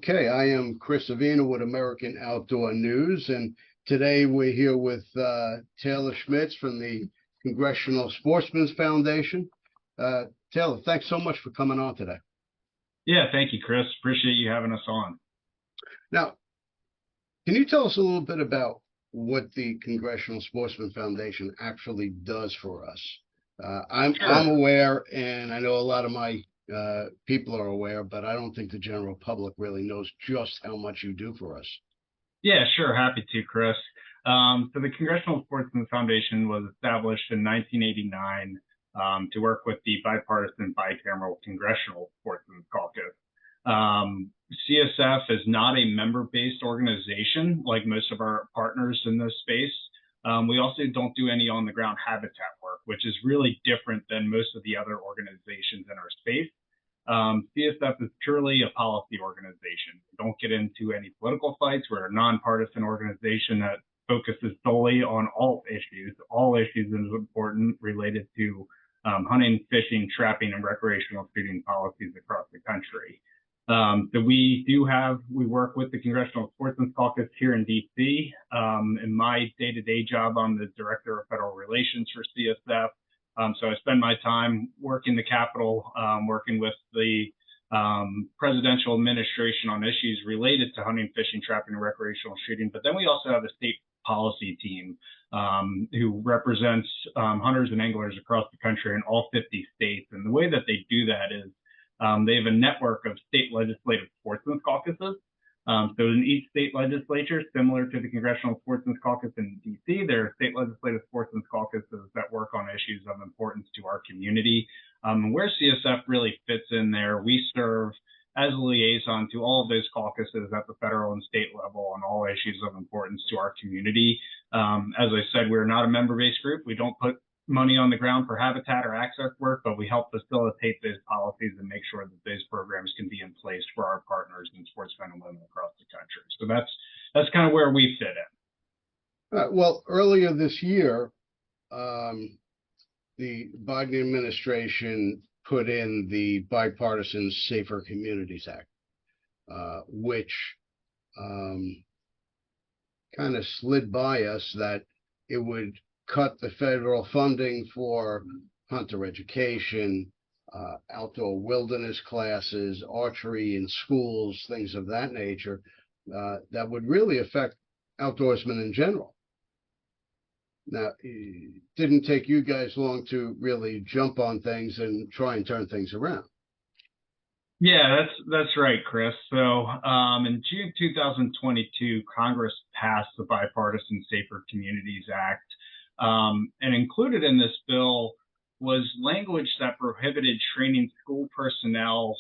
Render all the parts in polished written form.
Okay, I am Chris Avina with American Outdoor News, and today we're here with Taylor Schmitz from the Congressional Sportsmen's Foundation. Taylor, thanks so much for coming on today. Yeah, thank you, Chris. Appreciate you having us on. Now, can you tell us a little bit about what the Congressional Sportsman Foundation actually does for us? I'm Sure. aware, and I know a lot of my people are aware, but I don't think the general public really knows just how much you do for us. Yeah, sure. Happy to, Chris. So the Congressional Sportsmen's Foundation was established in 1989 to work with the bipartisan bicameral Congressional Sportsmen's Caucus. CSF is not a member-based organization like most of our partners in this space. We also don't do any on-the-ground habitat work, which is really different than most of the other organizations in our space. CSF is purely a policy organization. We don't get into any political fights. We're a nonpartisan organization that focuses solely on all issues is important related to hunting, fishing, trapping, and recreational shooting policies across the country. So we work with the Congressional Sportsmen's Caucus here in DC. In my day-to-day job, I'm the Director of Federal Relations for CSF. So I spend my time working the Capitol, working with the presidential administration on issues related to hunting, fishing, trapping, and recreational shooting. But then we also have a state policy team who represents hunters and anglers across the country in all 50 states. And the way that they do that is they have a network of state legislative sportsmen's caucuses. So in each state legislature, similar to the Congressional Sportsmen's Caucus in DC, there are state legislative sportsmen's caucuses that work on issues of importance to our community. Where CSF really fits in there, we serve as a liaison to all of those caucuses at the federal and state level on all issues of importance to our community. As I said, we're not a member-based group. We don't put money on the ground for habitat or access work, but we help facilitate those policies and make sure that those programs can be in place for our partners and sportsmen and women across the country. So that's kind of where we fit in. Well, earlier this year, the Biden administration put in the Bipartisan Safer Communities Act, which kind of slid by us that it would cut the federal funding for hunter education, outdoor wilderness classes, archery in schools, things of that nature, that would really affect outdoorsmen in general. Now, it didn't take you guys long to really jump on things and try and turn things around. Yeah, that's right, Chris. So in June 2022, Congress passed the Bipartisan Safer Communities Act. And included in this bill was language that prohibited training school personnel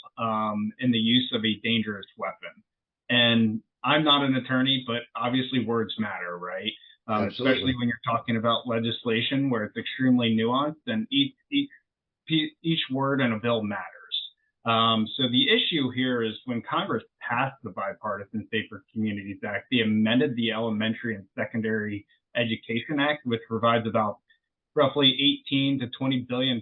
in the use of a dangerous weapon. And I'm not an attorney, but obviously words matter, right? Especially when you're talking about legislation where it's extremely nuanced and each word in a bill matters. So the issue here is when Congress passed the Bipartisan Safer Communities Act, they amended the Elementary and Secondary Education Act, which provides about roughly $18 to $20 billion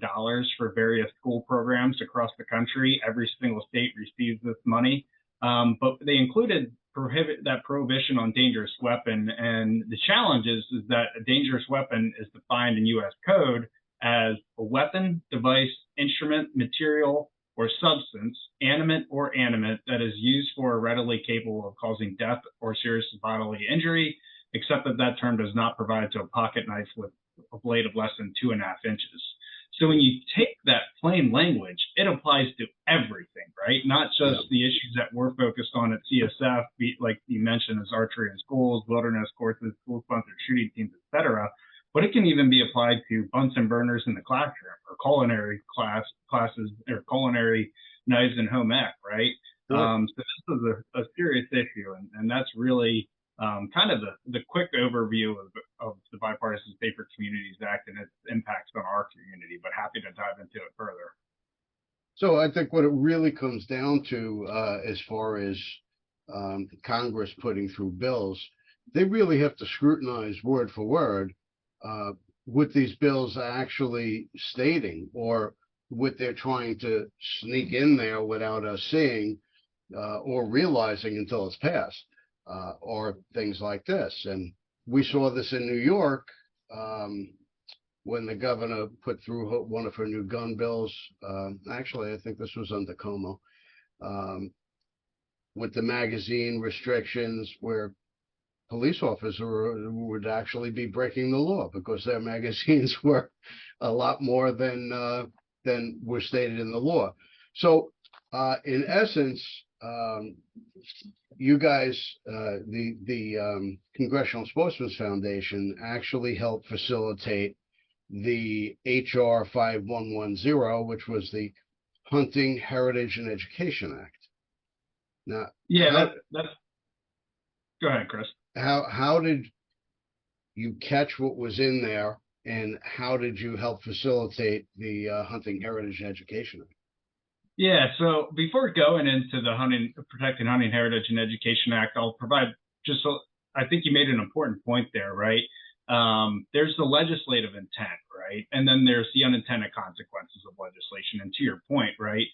for various school programs across the country. Every single state receives this money, but they included that prohibition on dangerous weapon. And the challenge is that a dangerous weapon is defined in U.S. code as a weapon, device, instrument, material, or substance, animate or inanimate, that is used for or readily capable of causing death or serious bodily injury, except that term does not provide to a pocket knife with a blade of less than 2.5 inches. So when you take that plain language, it applies to everything, right? Not just the issues that we're focused on at CSF, like you mentioned, as archery in schools, wilderness courses, school-sponsored shooting teams, etc. But it can even be applied to Bunsen burners in the classroom, or culinary classes, or culinary knives in home ec, right? So this is a serious issue, and that's really kind of the quick overview of the Bipartisan Safer Communities Act and its impacts on our community, but happy to dive into it further. So I think what it really comes down to, as far as Congress putting through bills, they really have to scrutinize word for word what these bills are actually stating, or what they're trying to sneak in there without us seeing, or realizing until it's passed, or things like this. And we saw this in New York when the governor put through one of her new gun bills. Actually, I think this was under Como, with the magazine restrictions, where police officers would actually be breaking the law because their magazines were a lot more than were stated in the law. So, in essence, you guys, the Congressional Sportsmen's Foundation, actually helped facilitate the HR 5110, which was the Hunting, Heritage, and Education Act. Now, Yeah, that's. Go ahead, Chris. How did you catch what was in there, and how did you help facilitate the Hunting, Heritage, and Education Act? Yeah, so before going into the Protecting Hunting Heritage and Education Act, I'll provide I think you made an important point there, right? There's the legislative intent, right? And then there's the unintended consequences of legislation. And to your point, right,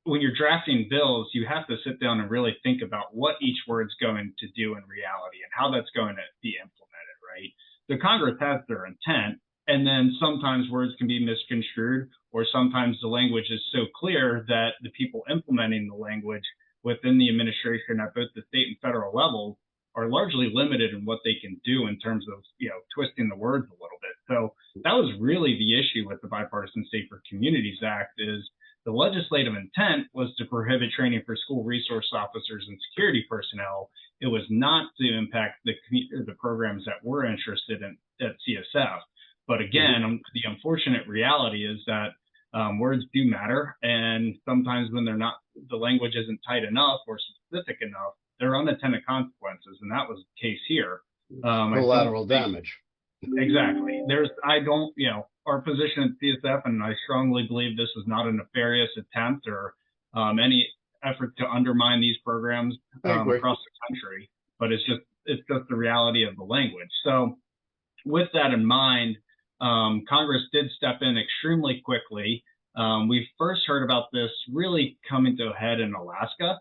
when you're drafting bills, you have to sit down and really think about what each word's going to do in reality and how that's going to be implemented, right? The Congress has their intent, and then sometimes words can be misconstrued, or sometimes the language is so clear that the people implementing the language within the administration at both the state and federal levels are largely limited in what they can do in terms of, twisting the words a little bit. So that was really the issue with the Bipartisan Safer Communities Act. Is the legislative intent was to prohibit training for school resource officers and security personnel. It was not to impact the programs that we're interested in at CSF. But again, the unfortunate reality is that words do matter, and sometimes when the language isn't tight enough or specific enough, there are unintended consequences, and that was the case here. Collateral damage. Exactly. Our position at CSF, and I strongly believe this is not a nefarious attempt or any effort to undermine these programs across the country, but it's just the reality of the language. So with that in mind, Congress did step in extremely quickly. We first heard about this really coming to a head in Alaska,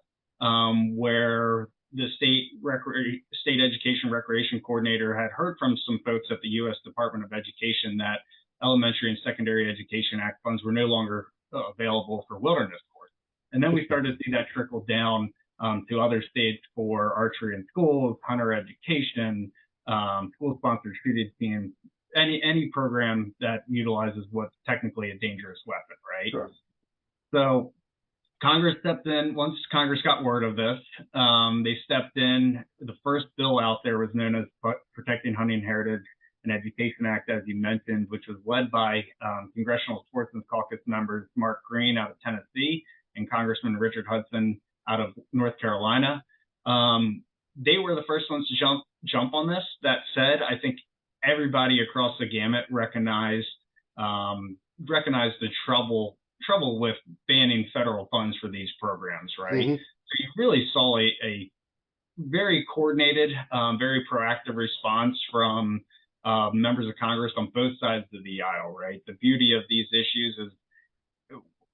where the state education recreation coordinator had heard from some folks at the U.S. Department of Education that Elementary and Secondary Education Act funds were no longer available for wilderness course. And then we started to see that trickle down to other states for archery in schools, hunter education, school-sponsored shooting teams, any program that utilizes what's technically a dangerous weapon, right? Sure. So Congress stepped in. Once Congress got word of this, they stepped in. The first bill out there was known as Protecting Hunting Heritage and Education Act, as you mentioned, which was led by Congressional Sportsmen's Caucus members Mark Green out of Tennessee and Congressman Richard Hudson out of North Carolina. They were the first ones to jump on this. That said, I think everybody across the gamut recognized the trouble with banning federal funds for these programs, right? Mm-hmm. So you really saw a very coordinated, very proactive response from members of Congress on both sides of the aisle, right? The beauty of these issues is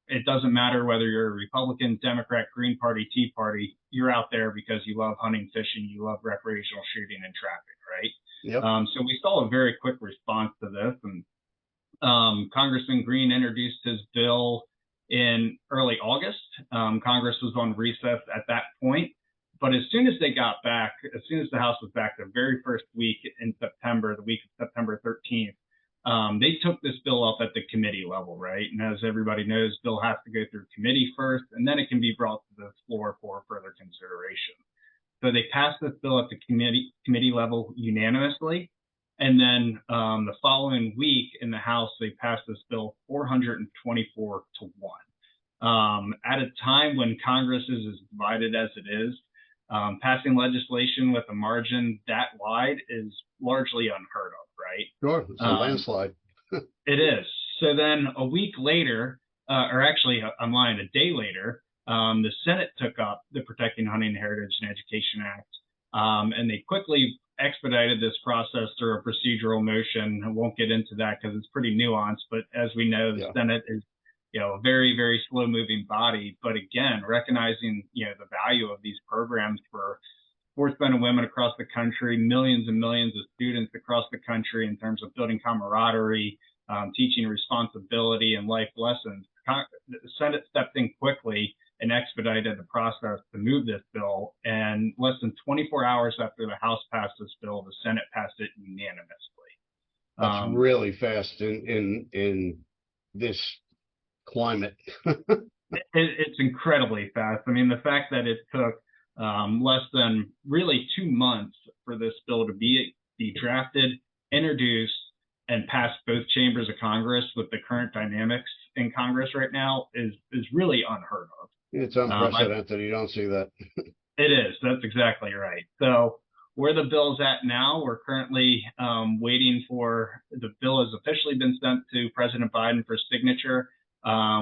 it doesn't matter whether you're a Republican, Democrat, Green Party, Tea Party, you're out there because you love hunting, fishing, you love recreational shooting and trapping, right? Yep. So we saw a very quick response to this, and Congressman Green introduced his bill in early August. Congress was on recess at that point, but as soon as they got back, as soon as the House was back, the very first week in September, the week of September 13th, they took this bill up at the committee level, right? And as everybody knows, bill has to go through committee first, and then it can be brought to the floor for further consideration. So they passed this bill at the committee level unanimously. And then the following week in the House, they passed this bill 424 to 1. At a time when Congress is as divided as it is, passing legislation with a margin that wide is largely unheard of, right? Sure, it's a landslide. It is. So then a week later, or actually, I'm lying, a day later, the Senate took up the Protecting Hunting Heritage and Education Act, and they quickly expedited this process through a procedural motion. I won't get into that because it's pretty nuanced, but as we know, the Senate a very, very slow moving body. But again, recognizing, the value of these programs for sportsmen and women across the country, millions and millions of students across the country in terms of building camaraderie, teaching responsibility and life lessons. The Senate stepped in quickly and expedited the process to move this bill. And less than 24 hours after the House passed this bill, the Senate passed it unanimously. That's really fast in this climate. It's incredibly fast. I mean, the fact that it took less than really 2 months for this bill to be drafted, introduced, and pass both chambers of Congress with the current dynamics in Congress right now is really unheard of. It's unprecedented. You don't see that. It is. That's exactly right. So where the bill's at now, we're currently waiting for the bill has officially been sent to President Biden for signature.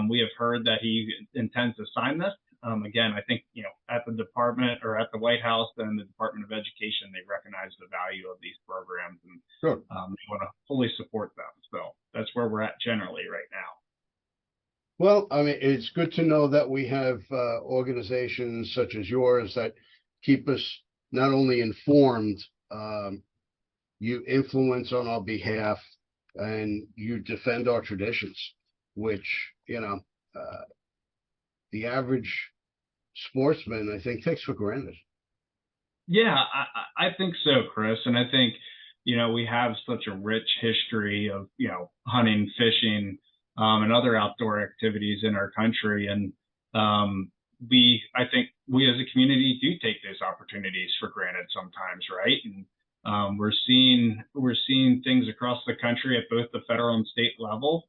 We have heard that he intends to sign this. Again, I think, at the department or at the White House and the Department of Education, they recognize the value of these programs and Sure. they want to fully support them. So that's where we're at generally right now. Well, I mean, it's good to know that we have organizations such as yours that keep us not only informed, you influence on our behalf, and you defend our traditions, which, the average sportsman, I think, takes for granted. Yeah, I think so, Chris. And I think, we have such a rich history of, hunting, fishing, and other outdoor activities in our country. And I think we as a community do take those opportunities for granted sometimes, right? And we're seeing things across the country at both the federal and state level.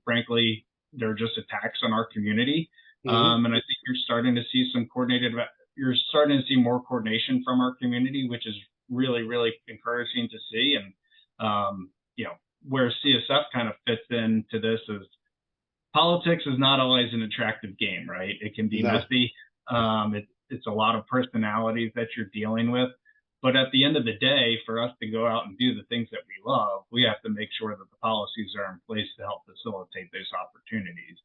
Frankly, they're just attacks on our community. And I think you're starting to see more coordination from our community, which is really, really encouraging to see. And, where CSF kind of fits into this is politics is not always an attractive game, right? It can be messy. It's a lot of personalities that you're dealing with. But at the end of the day, for us to go out and do the things that we love, we have to make sure that the policies are in place to help facilitate those opportunities.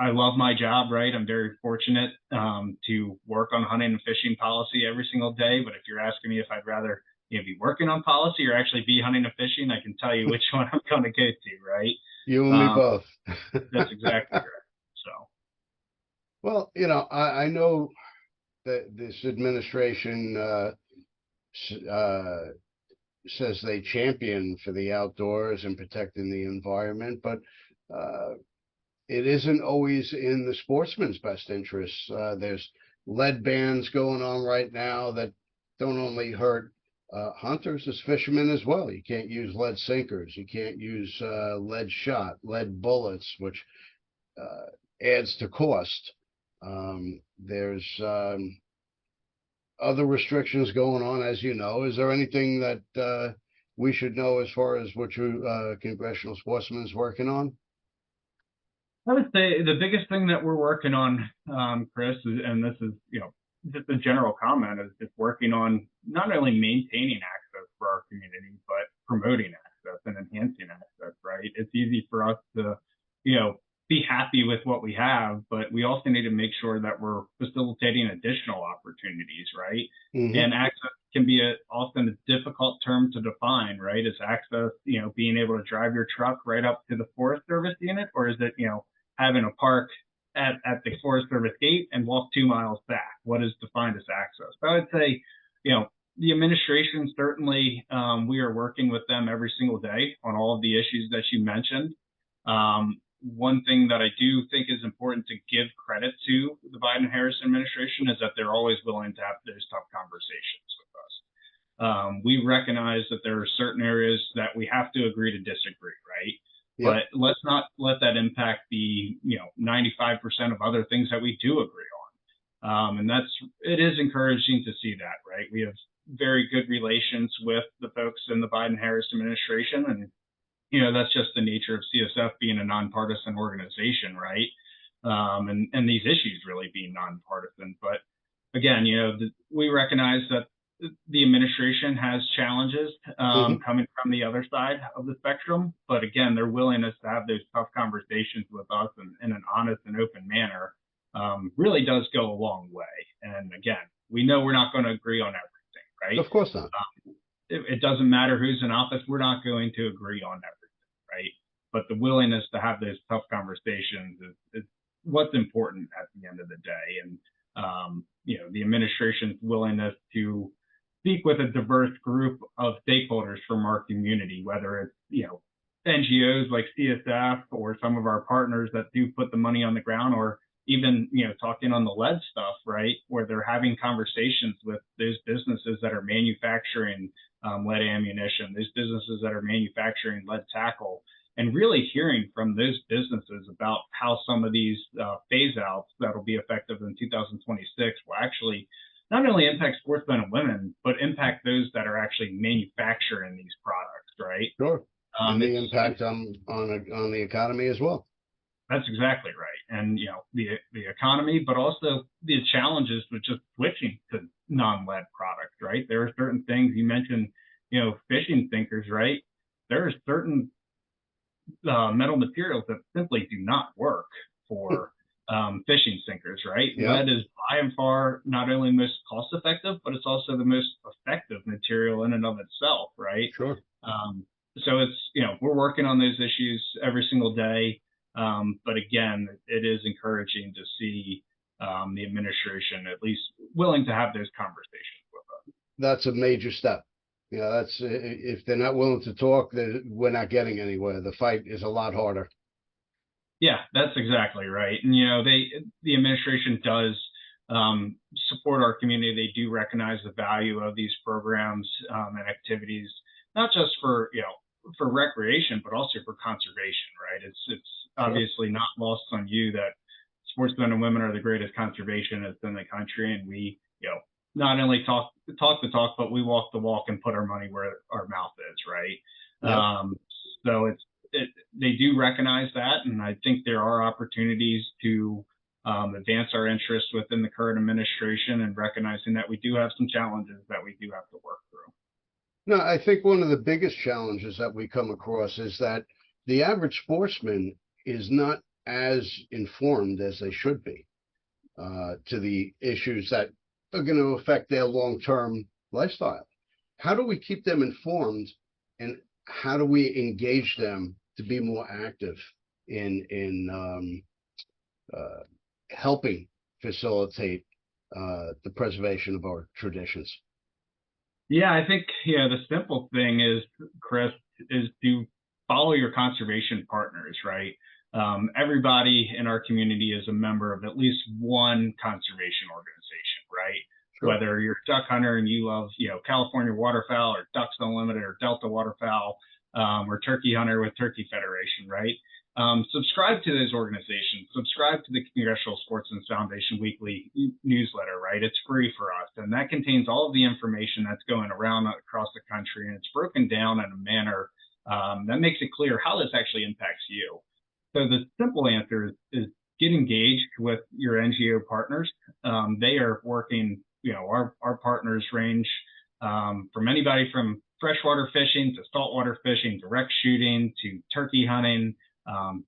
I love my job, right? I'm very fortunate to work on hunting and fishing policy every single day. But if you're asking me if I'd rather be working on policy or actually be hunting and fishing, I can tell you which one I'm going to go to, right? You and me both. That's exactly right. So, well, I know that this administration says they champion for the outdoors and protecting the environment, but it isn't always in the sportsman's best interests. There's lead bans going on right now that don't only hurt hunters as fishermen as well. You can't use lead sinkers. You can't use lead shot, lead bullets, which adds to cost. There's other restrictions going on, as you know. Is there anything that we should know as far as what your Congressional Sportsman is working on? I would say the biggest thing that we're working on, Chris, and this is, just a general comment, is just working on not only maintaining access for our community, but promoting access and enhancing access, right? It's easy for us to, be happy with what we have, but we also need to make sure that we're facilitating additional opportunities, right? And access can be often a difficult term to define, right? Is access, being able to drive your truck right up to the Forest Service unit, or is it, having a park at the Forest Service gate and walk 2 miles back? What is defined as access? But I would say, the administration, certainly, we are working with them every single day on all of the issues that you mentioned. One thing that I do think is important to give credit to the Biden-Harris administration is that they're always willing to have those tough conversations with us. We recognize that there are certain areas that we have to agree to disagree, right? Yep. But let's not let that impact the 95% of other things that we do agree on. And it is encouraging to see that, right? We have very good relations with the folks in the Biden-Harris administration, and that's just the nature of CSF being a nonpartisan organization, right? And these issues really being nonpartisan. But again, we recognize that the administration has challenges Mhm. coming from the other side of the spectrum, but again, their willingness to have those tough conversations with us in an honest and open manner really does go a long way. And again, we know we're not going to agree on everything, right? Of course not. It doesn't matter who's in office; we're not going to agree on everything, right? But the willingness to have those tough conversations is what's important at the end of the day. And the administration's willingness to speak with a diverse group of stakeholders from our community, whether it's, NGOs like CSF or some of our partners that do put the money on the ground, or even, talking on the lead stuff, right? Where they're having conversations with those businesses that are manufacturing lead ammunition, those businesses that are manufacturing lead tackle, and really hearing from those businesses about how some of these phase outs that will be effective in 2026 will actually not only impact sportsmen and women, but impact those that are actually manufacturing these products, right? Sure. And the It's impact on the economy as well. That's exactly right. And the economy, but also the challenges with just switching to non-lead products, right? There are certain things you mentioned, fishing sinkers, right? There are certain metal materials that simply do not work for fishing sinkers, right? Yeah, Lead is by and far not only most cost effective, but it's also the most effective material in and of itself, right? sure. So it's, we're working on those issues every single day. But again, it is encouraging to see the administration at least willing to have those conversations with us. That's a major step. That's if they're not willing to talk, then we're not getting anywhere. The fight is a lot harder. Yeah, that's exactly right. And the administration does support our community. They do recognize the value of these programs and activities, not just for for recreation, but also for conservation. Right? It's Sure. obviously not lost on you that sportsmen and women are the greatest conservationists in the country, and we not only talk the talk, but we walk the walk and put our money where our mouth is. Right? Yep. So they do recognize that, and I think there are opportunities to advance our interests within the current administration, and recognizing that we do have some challenges that we do have to work through. No, I think one of the biggest challenges that we come across is that the average sportsman is not as informed as they should be to the issues that are going to affect their long-term lifestyle. How do we keep them informed, and how do we engage them to be more active in helping facilitate the preservation of our traditions? Yeah, I think the simple thing is, Chris, is to follow your conservation partners, right? Everybody in our community is a member of at least one conservation organization, right? Sure. Whether you're a duck hunter and you love, California waterfowl, or Ducks Unlimited, or Delta Waterfowl, or turkey hunter with Turkey Federation, right? Subscribe to those organizations. Subscribe to the Congressional Sportsmen's Foundation weekly newsletter, right? It's free for us. And that contains all of the information that's going around across the country. And it's broken down in a manner that makes it clear how this actually impacts you. So the simple answer is get engaged with your NGO partners. They are working, our partners range from anybody from freshwater fishing to saltwater fishing, direct shooting to turkey hunting,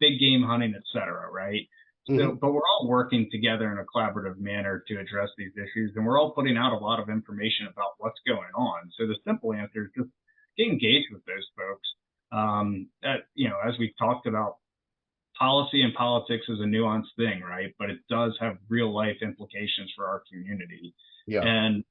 big game hunting, et cetera, right? So, but we're all working together in a collaborative manner to address these issues, and we're all putting out a lot of information about what's going on. So the simple answer is just get engaged with those folks. As we've talked about, policy and politics is a nuanced thing, right? But it does have real life implications for our community. Yeah. And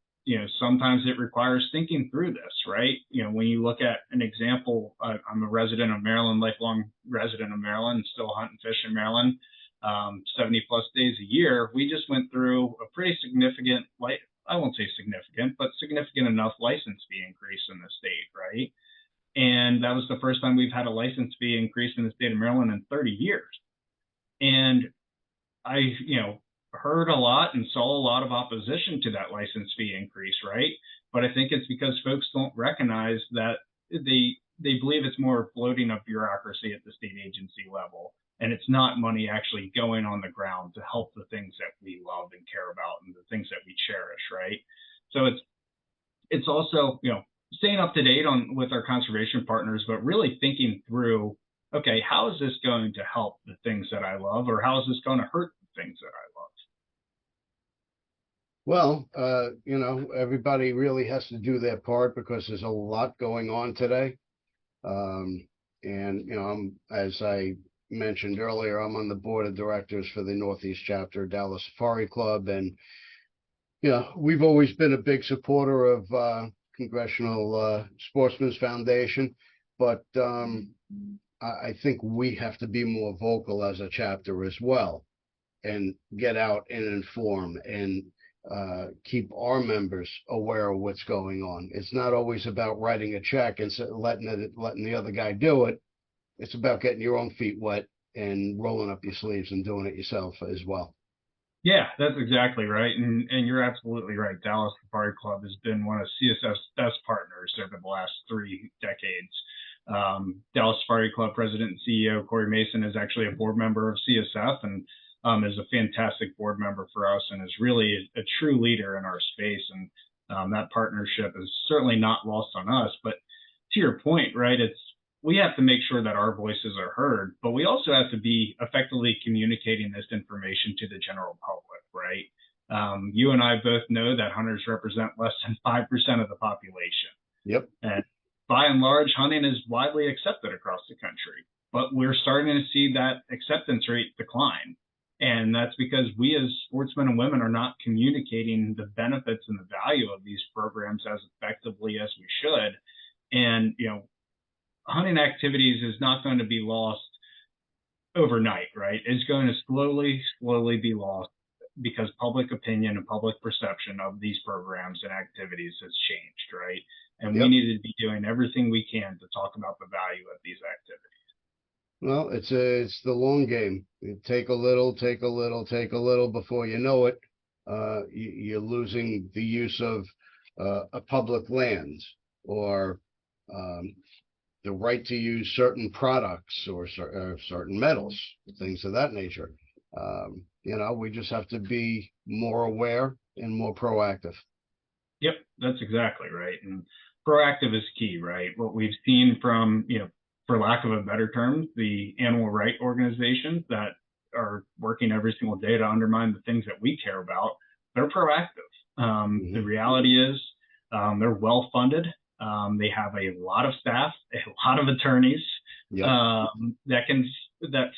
sometimes it requires thinking through this, right? When you look at an example, I'm a resident of Maryland, lifelong resident of Maryland, still hunt and fish in Maryland, 70 plus days a year. We just went through a pretty significant, I won't say significant, but significant enough license fee increase in the state, right? And that was the first time we've had a license fee increase in the state of Maryland in 30 years. And I, heard a lot and saw a lot of opposition to that license fee increase, right? But I think it's because folks don't recognize that they believe it's more bloating of bureaucracy at the state agency level, and it's not money actually going on the ground to help the things that we love and care about and the things that we cherish, right? So it's also, staying up to date on with our conservation partners, but really thinking through, okay, how is this going to help the things that I love, or how is this going to hurt the things that I love? Well, everybody really has to do their part because there's a lot going on today. And, as I mentioned earlier, I'm on the board of directors for the Northeast chapter of Dallas Safari Club. And, we've always been a big supporter of Congressional Sportsmen's Foundation, but I think we have to be more vocal as a chapter as well and get out and inform and keep our members aware of what's going on. It's not always about writing a check and letting the other guy do it. It's about getting your own feet wet and rolling up your sleeves and doing it yourself as well. Yeah, that's exactly right. And you're absolutely right. Dallas Safari Club has been one of CSF's best partners over the last 3 decades. Dallas Safari Club President and CEO Corey Mason is actually a board member of CSF and is a fantastic board member for us and is really a true leader in our space. And that partnership is certainly not lost on us. But to your point, right, we have to make sure that our voices are heard, but we also have to be effectively communicating this information to the general public, right? You and I both know that hunters represent less than 5% of the population. Yep. And by and large, hunting is widely accepted across the country, but we're starting to see that acceptance rate decline. And that's because we as sportsmen and women are not communicating the benefits and the value of these programs as effectively as we should. And, hunting activities is not going to be lost overnight, right? It's going to slowly be lost because public opinion and public perception of these programs and activities has changed, right? And we need to be doing everything we can to talk about the value of these activities. Well, it's the long game. You take a little before you know it. You're losing the use of a public lands or the right to use certain products or certain metals, things of that nature. We just have to be more aware and more proactive. Yep, that's exactly right. And proactive is key, right? What we've seen from, for lack of a better term, the animal rights organizations that are working every single day to undermine the things that we care about, they're proactive. The reality is they're well funded. They have a lot of staff, a lot of attorneys that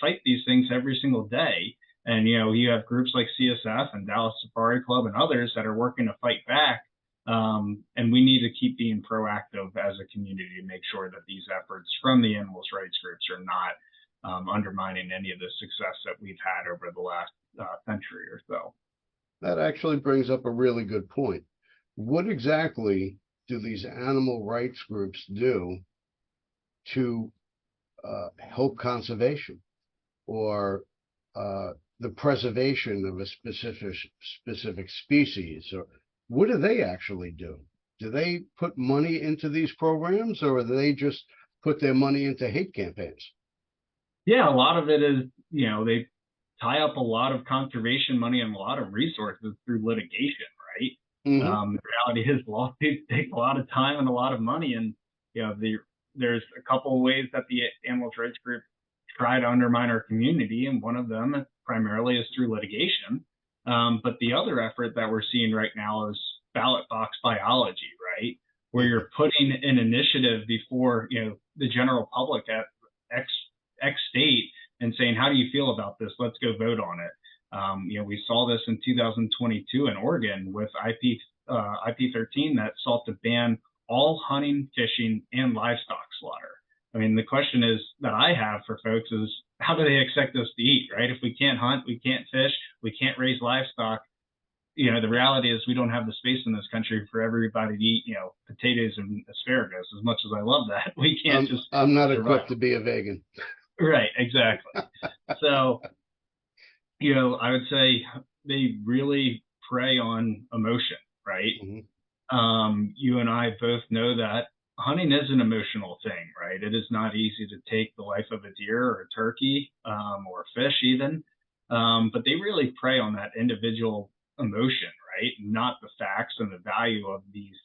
fight these things every single day. And, you have groups like CSF and Dallas Safari Club and others that are working to fight back. And we need to keep being proactive as a community to make sure that these efforts from the animal rights groups are not undermining any of the success that we've had over the last century or so. That actually brings up a really good point. What exactly do these animal rights groups do to help conservation or the preservation of a specific species? Or what do they actually do? Do they put money into these programs, or do they just put their money into hate campaigns? Yeah, a lot of it is, they tie up a lot of conservation money and a lot of resources through litigation, right? The reality is lawsuits take a lot of time and a lot of money. And, there's a couple of ways that the animal rights group try to undermine our community. And one of them primarily is through litigation. But the other effort that we're seeing right now is ballot box biology, right? Where you're putting an initiative before, the general public at X state and saying, how do you feel about this? Let's go vote on it. We saw this in 2022 in Oregon with IP13 that sought to ban all hunting, fishing, and livestock slaughter. I mean, the question is that I have for folks is, how do they expect us to eat, right? If we can't hunt, we can't fish, we can't raise livestock. The reality is we don't have the space in this country for everybody to eat, potatoes and asparagus. As much as I love that, we can't I'm not equipped to be a vegan. Right, exactly. So, I would say they really prey on emotion, right? You and I both know that hunting is an emotional thing, right? It is not easy to take the life of a deer or a turkey or a fish even, but they really prey on that individual emotion, right? Not the facts and the value of these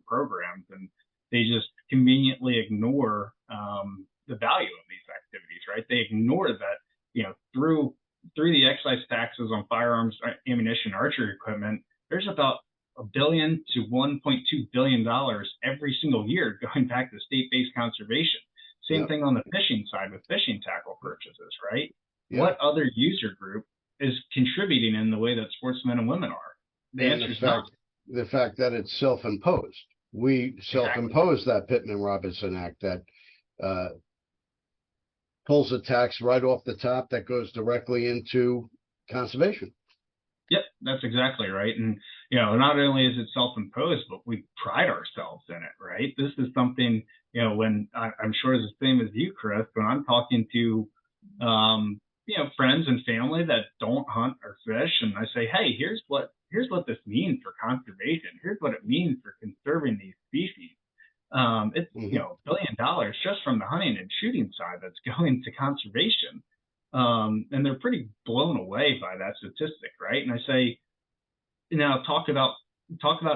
programs. And they just conveniently ignore the value of these activities, right? They ignore that, through the excise taxes on firearms, ammunition, archery equipment, there's about $1 billion to $1.2 billion every single year going back to state-based conservation. Same thing on the fishing side with fishing tackle purchases, right? What other user group is contributing in the way that sportsmen and women are? The answer is not. The fact that it's self-imposed. We self-imposed that Pittman-Robertson Act that pulls a tax right off the top that goes directly into conservation. Yep, that's exactly right. And, not only is it self-imposed, but we pride ourselves in it, right? This is something, when I'm sure it's the same as you, Chris, when I'm talking to, friends and family that don't hunt or fish, and I say, hey, here's what this means for conservation. Here's what it means for conserving these species. It's, $1 billion just from the hunting and shooting side that's going to conservation. And they're pretty blown away by that statistic, right? And I say, now talk about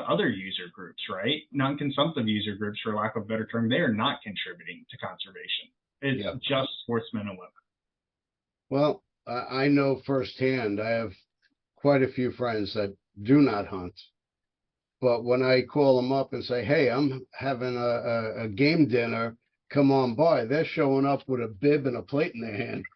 other user groups, right? Non-consumptive user groups, for lack of a better term, they are not contributing to conservation. It's just sportsmen and women. Well, I know firsthand, I have quite a few friends that do not hunt. But when I call them up and say, hey, I'm having a game dinner, come on by, they're showing up with a bib and a plate in their hand.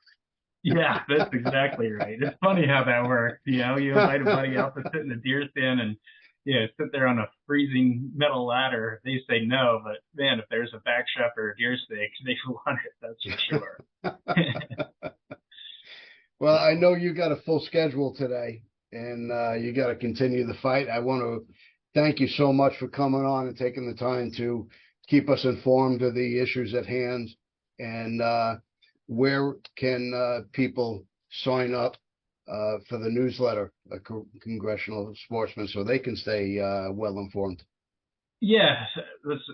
Yeah, that's exactly right. It's funny how that works. You invite a buddy out to sit in the deer stand and sit there on a freezing metal ladder. They say no, but man, if there's a back strap or a deer steak, they want it. That's for sure. Well, I know you got a full schedule today, and you got to continue the fight. I want to thank you so much for coming on and taking the time to keep us informed of the issues at hand. And where can people sign up for the newsletter, Congressional Sportsman, so they can stay well informed? Yeah,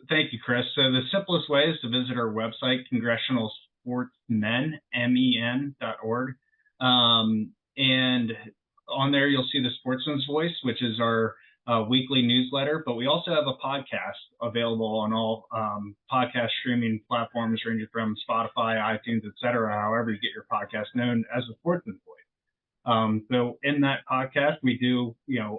thank you, Chris. So the simplest way is to visit our website, congressionalsportsmen.org. And on there, you'll see the Sportsman's Voice, which is our weekly newsletter. But we also have a podcast available on all podcast streaming platforms, ranging from Spotify, iTunes, etc. However you get your podcast, known as the Sportsman's Voice. So in that podcast, we do a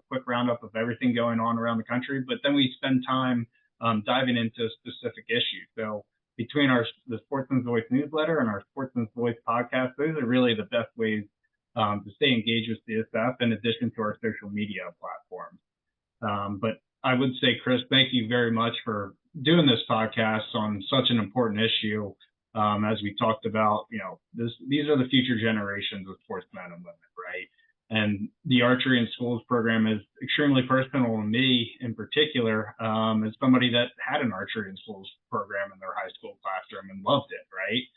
quick roundup of everything going on around the country. But then we spend time diving into specific issues. So between the Sportsman's Voice newsletter and our Sportsman's Voice podcast, those are really the best ways to stay engaged with CSF, in addition to our social media platforms. But I would say, Chris, thank you very much for doing this podcast on such an important issue. As we talked about, these are the future generations of sportsmen and women, right? And the Archery in Schools program is extremely personal to me in particular, as somebody that had an Archery in Schools program in their high school classroom and loved it, right?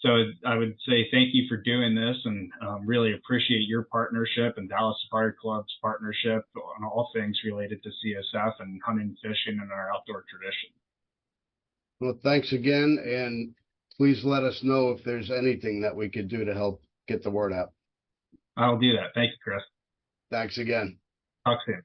So I would say thank you for doing this, and really appreciate your partnership and Dallas Safari Club's partnership on all things related to CSF and hunting, fishing, and our outdoor tradition. Well, thanks again, and please let us know if there's anything that we could do to help get the word out. I'll do that. Thank you, Chris. Thanks again. Talk soon.